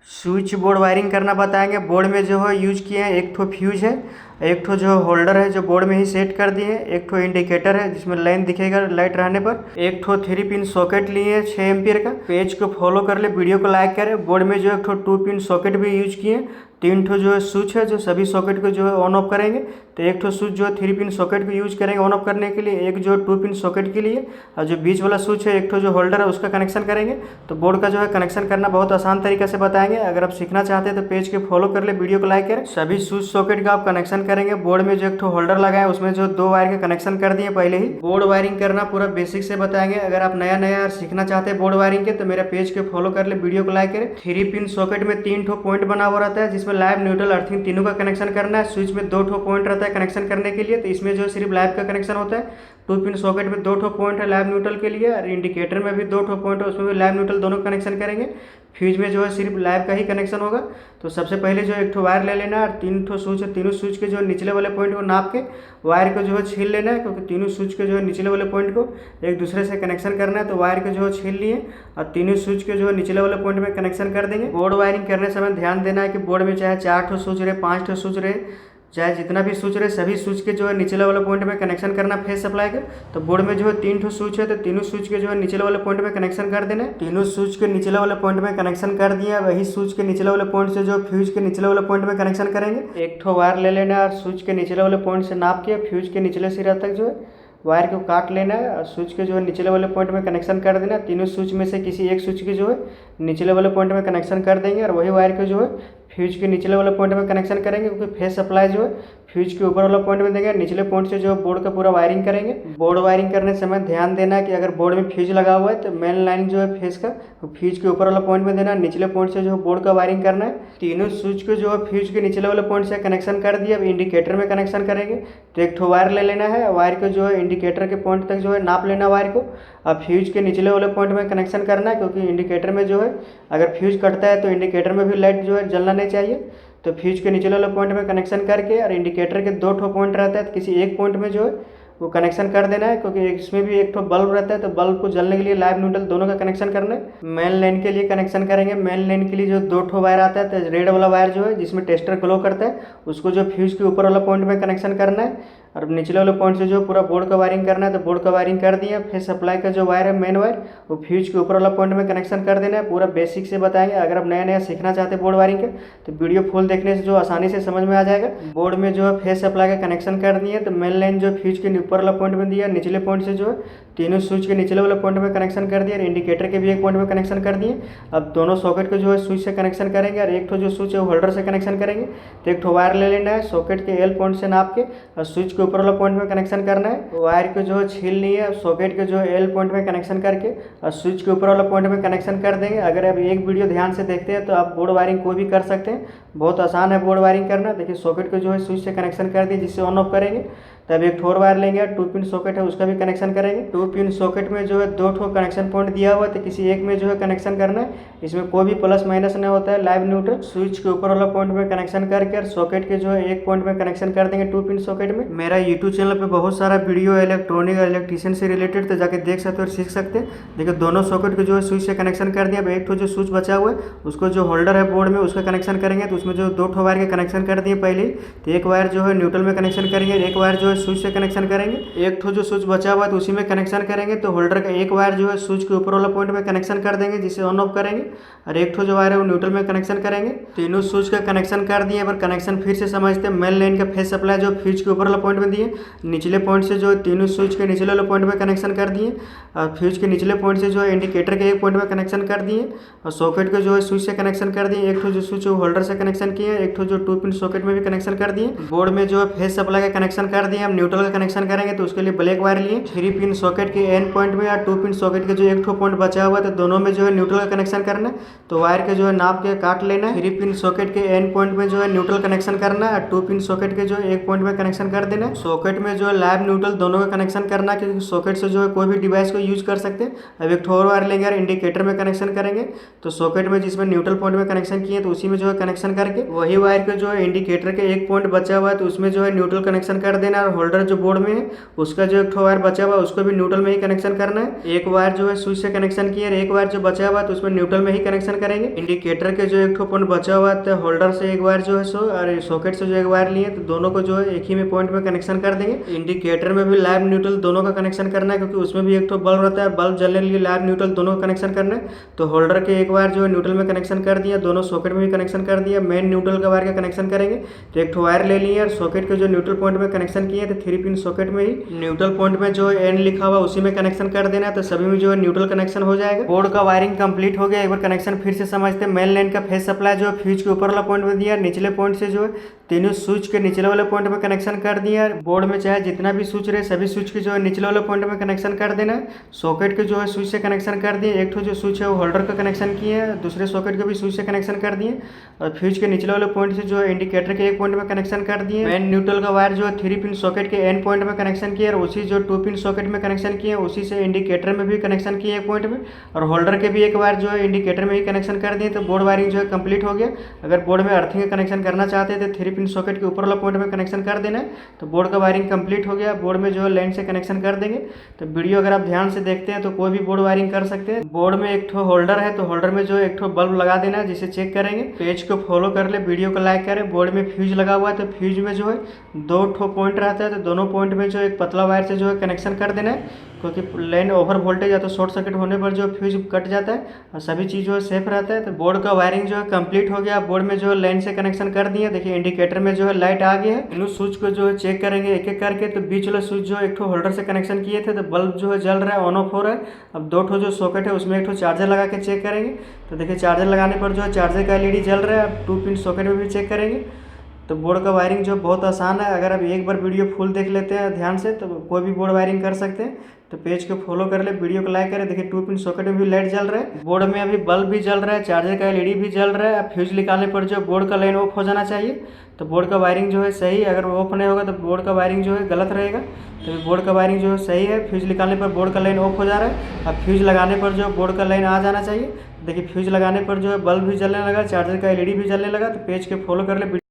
Switch board wiring करना बताएंगे। Board में जो है यूज किए हैं, एक ठो फ्यूज है, एक ठो जो होल्डर है जो बोर्ड में ही सेट कर दिए, एक ठो इंडिकेटर है जिसमें लाइन दिखेगा लाइट रहने पर, एक ठो 3 पिन सॉकेट लिए 6 एम्पियर का। पेज को फॉलो कर ले, वीडियो को लाइक करें। बोर्ड में जो एक ठो 2 पिन सॉकेट भी यूज किए, 3 ठो जो है स्विच है जो सभी सॉकेट को जो है ऑन ऑफ करेंगे। तो एक ठो स्विच जो है 3 पिन सॉकेट को यूज करेंगे ऑन ऑफ करने के लिए, एक जो 2 पिन सॉकेट के लिए, और जो बीच वाला स्विच है एक ठो जो होल्डर है उसका कनेक्शन करेंगे। तो बोर्ड का जो है कनेक्शन करना बहुत आसान तरीके से बताएंगे। अगर आप सीखना चाहते हैं तो पेज के फॉलो कर ले, वीडियो को लाइक करें। सभी स्विच सॉकेट का आप कनेक्शन करेंगे। बोर्ड में जो एक ठो होल्डर लगाए उसमें जो 2 वायर का कनेक्शन कर दिए पहले ही। बोर्ड वायरिंग करना पूरा बेसिक से बताएंगे। अगर आप नया नया सीखना चाहते हैं बोर्ड वायरिंग के तो मेरा पेज के फॉलो कर ले, वीडियो को लाइक करें। 3 पिन सॉकेट में 3 ठो पॉइंट बना हुआ रहता है जिसमें लाइव, न्यूट्रल, अर्थिंग तीनों का कनेक्शन करना है। स्विच में 2 ठो पॉइंट रहता है कनेक्शन करने के लिए, तो इसमें जो सिर्फ लाइव का कनेक्शन होता है। 2 पिन सॉकेट में 2 ठो पॉइंट है लाइव न्यूट्रल के लिए, और इंडिकेटर में भी 2 ठो पॉइंट है उसमें भी लाइव न्यूट्रल दोनों कनेक्शन करेंगे। फ्यूज में जो है सिर्फ लाइव का ही कनेक्शन होगा। तो सबसे पहले जो एक ठो वायर ले लेना है और 3 ठो स्विच है, तीनों स्विच के जो निचले वाले पॉइंट को नाप के वायर को जो है छील लेना है, क्योंकि तीनों स्विच के जो है निचले वाले पॉइंट को एक दूसरे से कनेक्शन करना है। तो वायर को जो है छील लिए और तीनों स्विच के जो है निचले वाले पॉइंट में कनेक्शन कर देंगे। बोर्ड वायरिंग करने समय ध्यान देना है कि बोर्ड में चाहे 4 ठो स्विच रहे, 5 ठो स्विच रहे, चाहे जितना भी स्विच रहे, सभी स्विच के जो है निचले वाले पॉइंट में कनेक्शन करना फेस सप्लाई का। तो बोर्ड में जो है 3 ठो स्विच है, तो तीनों स्विच के जो है निचले वाले पॉइंट में कनेक्शन कर देना है। तीनों स्विच के निचले वाले पॉइंट में कनेक्शन कर दिया। वही स्विच के निचले वाले पॉइंट से जो फ्यूज के निचले वाले पॉइंट में कनेक्शन करेंगे। एक ठो वायर ले लेना है और स्विच के निचले वाले पॉइंट से नाप के फ्यूज के निचले सिरा तक जो है वायर को काट लेना है और स्विच के जो है निचले वाले पॉइंट में कनेक्शन कर देना है। तीनों स्विच में से किसी एक स्विच के जो है निचले वाले पॉइंट में कनेक्शन कर देंगे, और वही वायर को जो है फ्यूज के निचले वाले पॉइंट में कनेक्शन करेंगे, क्योंकि फेस सप्लाई जो है फ्यूज के ऊपर वाला पॉइंट में देंगे। निचले पॉइंट से जो बोर्ड का पूरा वायरिंग करेंगे। बोर्ड वायरिंग करने समय ध्यान देना है कि अगर बोर्ड में फ्यूज लगा हुआ है तो मेन लाइन जो है फेस का फ्यूज के ऊपर वाला पॉइंट में देना है, निचले पॉइंट से जो बोर्ड का वायरिंग करना है। तीनों स्विच को जो है फ्यूज के निचले वाले पॉइंट से कनेक्शन कर दिया। अब इंडिकेटर में कनेक्शन करेंगे। तो एक ठो वायर ले लेना है, वायर को जो है इंडिकेटर के पॉइंट तक जो है नाप लेना वायर को। अब फ्यूज के निचले वाले पॉइंट में कनेक्शन करना है, क्योंकि इंडिकेटर में जो है अगर फ्यूज कटता है तो इंडिकेटर में भी लाइट जो है जलना नहीं चाहिए। तो फ्यूज के निचले वाले पॉइंट में कनेक्शन करके, और इंडिकेटर के 2 ठो पॉइंट रहता है तो किसी एक पॉइंट में जो है वो कनेक्शन कर देना है, क्योंकि इसमें भी एक ठो बल्ब रहता है तो बल्ब को जलने के लिए लाइव न्यूट्रल दोनों का कनेक्शन करना है। मेन लाइन के लिए कनेक्शन करेंगे। मेन लाइन के लिए जो 2 ठो वायर आता है, तो रेड वाला वायर जो है जिसमें टेस्टर ग्लो करता है उसको जो फ्यूज के ऊपर वाला पॉइंट में कनेक्शन करना है, और निचले वाले पॉइंट से जो पूरा बोर्ड का वायरिंग करना है। तो बोर्ड का वायरिंग कर दिया। फिर सप्लाई का जो वायर है मेन वायर वो फ्यूज के ऊपर वाला पॉइंट में कनेक्शन कर देना है। पूरा बेसिक से बताएंगे। अगर आप नया नया सीखना चाहते हैं बोर्ड वायरिंग के तो वीडियो फुल देखने से जो आसानी से समझ में आ जाएगा। बोर्ड में जो है फेस सप्लाई का कनेक्शन कर दिए। तो मेन लाइन जो फ्यूज के ऊपर वाला पॉइंट में दिया, निचले पॉइंट से जो है तीनों स्विच के निचले वाले पॉइंट में कनेक्शन कर दिया, और इंडिकेटर के भी एक पॉइंट में कनेक्शन कर दिए। अब दोनों सॉकेट को जो है स्विच से कनेक्शन करेंगे, और एक ठो जो स्विच है वो होल्डर से कनेक्शन करेंगे। तो एक ठो वायर ले लेना है, सॉकेट के एल पॉइंट से नाप के और स्विच के ऊपर वाला पॉइंट में कनेक्शन करना है। वायर को जो है छील लिए, सॉकेट के जो है एल पॉइंट में कनेक्शन करके और स्विच के ऊपर वाला पॉइंट में कनेक्शन कर देंगे। अगर आप एक वीडियो ध्यान से देखते हैं तो आप बोर्ड वायरिंग कोई भी कर सकते हैं। बहुत आसान है बोर्ड वायरिंग करना। देखिए सॉकेट को जो है स्विच से कनेक्शन कर दिए जिससे ऑन ऑफ करेंगे। तब एक ठोर वायर लेंगे, 2 पिन सॉकेट है उसका भी कनेक्शन करेंगे। 2 पिन सॉकेट में जो है 2 ठो कनेक्शन पॉइंट दिया हुआ है, तो किसी एक में जो है कनेक्शन करना है। इसमें कोई भी प्लस माइनस नहीं होता है, लाइव न्यूट्रल। स्विच के ऊपर वाला पॉइंट में कनेक्शन करके और सॉकेट के जो है एक पॉइंट में कनेक्शन कर देंगे 2 पिन सॉकेट में। मेरा यूट्यूब चैनल पे बहुत सारा वीडियो इलेक्ट्रॉनिक और इलेक्ट्रिशियन से रिलेटेड, तो जाके देख सकते हो और सीख सकते हैं। देखिए दोनों सॉकेट को जो है स्विच से कनेक्शन कर दिया। अब एक ठो जो स्विच बचा हुआ है उसको जो होल्डर है बोर्ड में उसका कनेक्शन करेंगे। तो उसमें जो 2 ठो वायर के कनेक्शन कर दिए पहले ही। तो एक वायर जो है न्यूट्रल में कनेक्शन करेंगे, एक वायर जो है स्विच से कनेक्शन करेंगे। एक ठो जो स्विच बचा हुआ है तो उसी में कनेक्शन करेंगे। तो होल्डर का एक वायर जो है स्विच के ऊपर वाला पॉइंट में कनेक्शन कर देंगे जिसे ऑन ऑफ करेंगे, और एक ठो जो वायर है वो न्यूट्रल में कनेक्शन करेंगे। तीनों स्विच का कनेक्शन कर दिए। पर कनेक्शन फिर से समझते हैं। मेन लाइन का फेस सप्लाई जो फ्यूज के ऊपर वाला पॉइंट में दिए, निचले पॉइंट से जो तीनों स्विच के निचले वाले पॉइंट में कनेक्शन कर दिए, और फ्यूज के निचले पॉइंट से जो है इंडिकेटर के एक पॉइंट में कनेक्शन कर दिए, और सॉकेट को जो है स्विच से कनेक्शन कर दिए। एक ठो जो स्विच है होल्डर से कनेक्शन किए, एक ठो जो 2 पिन सॉकेट में भी कनेक्शन कर दिए। बोर्ड में जो है फेस सप्लाई का कनेक्शन कर दिए। हम न्यूट्रल का कनेक्शन करेंगे तो उसके लिए ब्लैक वायर लिए। 3 पिन सॉकेट के एंड पॉइंट में या 2 पिन सॉकेट के जो एक ठो पॉइंट बचा हुआ है तो दोनों में जो है न्यूट्रल का कनेक्शन करना है। तो वायर के जो है नाप के काट लेना है। 3 पिन सॉकेट के एंड पॉइंट में जो है न्यूट्रल कनेक्शन करना है, और 2 पिन सॉकेट के जो है एक पॉइंट में कनेक्शन कर देना है। सॉकेट में जो है लाइव न्यूट्रल दोनों का कनेक्शन करना है, क्योंकि सॉकेट से जो है कोई भी डिवाइस को यूज कर सकते हैं। अब एक ठो और वायर लेंगे और इंडिकेटर में कनेक्शन करेंगे। तो सॉकेट में जिसमें न्यूट्रल पॉइंट में कनेक्शन किए तो उसी में जो है कनेक्शन करके वही वायर के जो है इंडिकेटर के एक पॉइंट बचा हुआ है तो उसमें जो है न्यूट्रल कनेक्शन कर देना, और होल्डर जो बोर्ड में है उसका जो एक ठो वायर बचा हुआ उसको भी न्यूट्रल में ही कनेक्शन करना है। एक वायर जो है स्विच से कनेक्शन किया है, एक वायर जो बचा हुआ तो उसमें न्यूट्रल में ही कनेक्शन करेंगे। इंडिकेटर के जो एक ठो पॉइंट बचा हुआ है होल्डर से एक वायर जो है सो और सॉकेट से जो एक वायर लिए तो दोनों को जो है एक ही में पॉइंट में कनेक्शन कर देंगे। इंडिकेटर में भी लाइव न्यूट्रल दोनों का कनेक्शन करना है क्योंकि उसमें भी एक ठो बल्ब रहता है, बल्ब जलने के लिए लाइव न्यूट्रल दोनों का कनेक्शन करना है। तो होल्डर के एक वायर जो है न्यूट्रल में कनेक्शन कर दिया, दोनों सॉकेट में भी कनेक्शन कर दिया। मेन न्यूट्रल का वायर का कनेक्शन करेंगे तो एक ठो वायर ले लिए और सॉकेट के जो न्यूट्रल पॉइंट में कनेक्शन किए तो 3 पिन सॉकेट में ही न्यूट्रल पॉइंट में जो एन लिखा हुआ उसी में कनेक्शन कर देना है तो सभी में जो है न्यूट्रल कनेक्शन हो जाएगा। बोर्ड का वायरिंग कंप्लीट हो गया। एक बार कनेक्शन फिर से समझते हैं। मेन लाइन का फेस सप्लाई जो है फ्यूज के ऊपर वाला पॉइंट में दिया, निचले पॉइंट से जो है तीनों स्विच के निचले वाले पॉइंट में कनेक्शन कर दिया। बोर्ड में चाहे जितना भी स्विच रहे सभी स्विच के जो है निचले वाले पॉइंट में कनेक्शन कर देना है। सॉकेट के जो है स्विच से कनेक्शन कर दिए, एक ठो जो स्विच है वो होल्डर का कनेक्शन किए हैं, दूसरे सॉकेट के भी स्विच से कनेक्शन कर दिए और फ्यूज के निचले वाले पॉइंट से जो है इंडिकेटर के एक पॉइंट में कनेक्शन कर दिए। मेन न्यूट्रल का वायर जो है 3 पिन सॉकेट के एन पॉइंट में कनेक्शन किया और उसी जो 2 पिन सॉकेट में कनेक्शन किए उसी से इंडिकेटर में भी कनेक्शन किए एक पॉइंट में और होल्डर के भी एक वायर जो है इंडिकेटर में ही कनेक्शन कर दिए। तो बोर्ड वायरिंग जो है कंप्लीट हो गया। अगर बोर्ड में अर्थिंग का कनेक्शन करना चाहते हैं तो 3 पिन सॉकेट के ऊपर वाला पॉइंट में कनेक्शन कर देना है। तो बोर्ड का वायरिंग कंप्लीट हो गया। बोर्ड में जो है लाइन से कनेक्शन कर देंगे। तो वीडियो अगर आप ध्यान से देखते हैं तो कोई भी बोर्ड वायरिंग कर सकते हैं। बोर्ड में एक ठो होल्डर है तो होल्डर में जो एक ठो बल्ब लगा देना है जिसे चेक करेंगे। पेज को फॉलो कर ले, वीडियो को लाइक करें। बोर्ड में फ्यूज लगा हुआ है तो फ्यूज में जो है 2 ठो पॉइंट रहता है तो दोनों पॉइंट में जो एक पतला वायर से जो है कनेक्शन कर देना है क्योंकि लाइन ओवर वोल्टेज या तो शॉर्ट सर्किट होने पर जो फ्यूज कट जाता है और सभी चीज़ जो है सेफ रहता है। तो बोर्ड का वायरिंग जो है कंप्लीट हो गया। बोर्ड में जो है लाइन से कनेक्शन कर दिए। देखिए इंडिकेटर में जो है लाइट आ गया है। इन स्विच को जो है चेक करेंगे एक एक करके। तो बीच वाला स्विच जो एक ठो होल्डर से कनेक्शन किए थे तो बल्ब जो है जल रहा है, ऑन ऑफ हो रहा है। अब 2 ठो जो सॉकेट है उसमें एक ठो चार्जर लगा के चेक करेंगे। तो देखिए चार्जर लगाने पर जो है चार्जर का एलईडी जल रहा है। अब 2 पिन सॉकेट में भी चेक करेंगे। तो बोर्ड का वायरिंग जो बहुत आसान है। अगर आप एक बार वीडियो फुल देख लेते हैं ध्यान से तो कोई भी बोर्ड वायरिंग कर सकते हैं। तो पेज को फॉलो कर ले, वीडियो को लाइक करें। देखिए 2 पिन सॉकेट में भी लाइट जल रहा है। बोर्ड में अभी बल्ब भी जल रहा है, चार्जर का एलईडी भी जल रहा है। फ्यूज निकालने पर जो बोर्ड का लाइन ऑफ हो जाना चाहिए। तो बोर्ड का वायरिंग जो है सही, अगर ऑफ नहीं होगा तो बोर्ड का वायरिंग जो है गलत रहेगा। तो बोर्ड का वायरिंग जो है सही है। फ्यूज निकालने पर बोर्ड का लाइन ऑफ हो जा रहा है। अब फ्यूज लगाने पर जो बोर्ड का लाइन आ जाना चाहिए। देखिए फ्यूज लगाने पर जो है बल्ब भी जलने लगा, चार्जर का एलईडी भी जलने लगा। तो पेज के फॉलो कर ले।